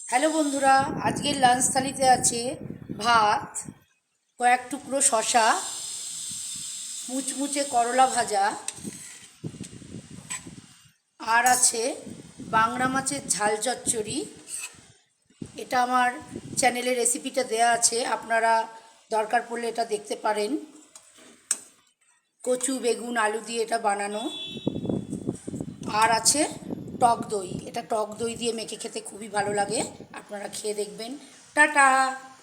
Hello বন্ধুরা, আজকের lunch থালিতে আছে ভাত, কয়েক টুকরো শশা, মুচমুচে করলা ভাজা, আর আছে বাংলা মাছের ঝাল চচ্চড়ি। এটা আমার চ্যানেলে রেসিপিটা দেয়া আছে, আপনারা দরকার পড়লে এটা দেখতে পারেন। কচু বেগুন আলু দিয়ে এটা বানানো। আর আছে টক দই, এটা টক দই দিয়ে মেখে খেতে খুবই ভালো লাগে, আপনারা খেয়ে দেখবেন। টাটা।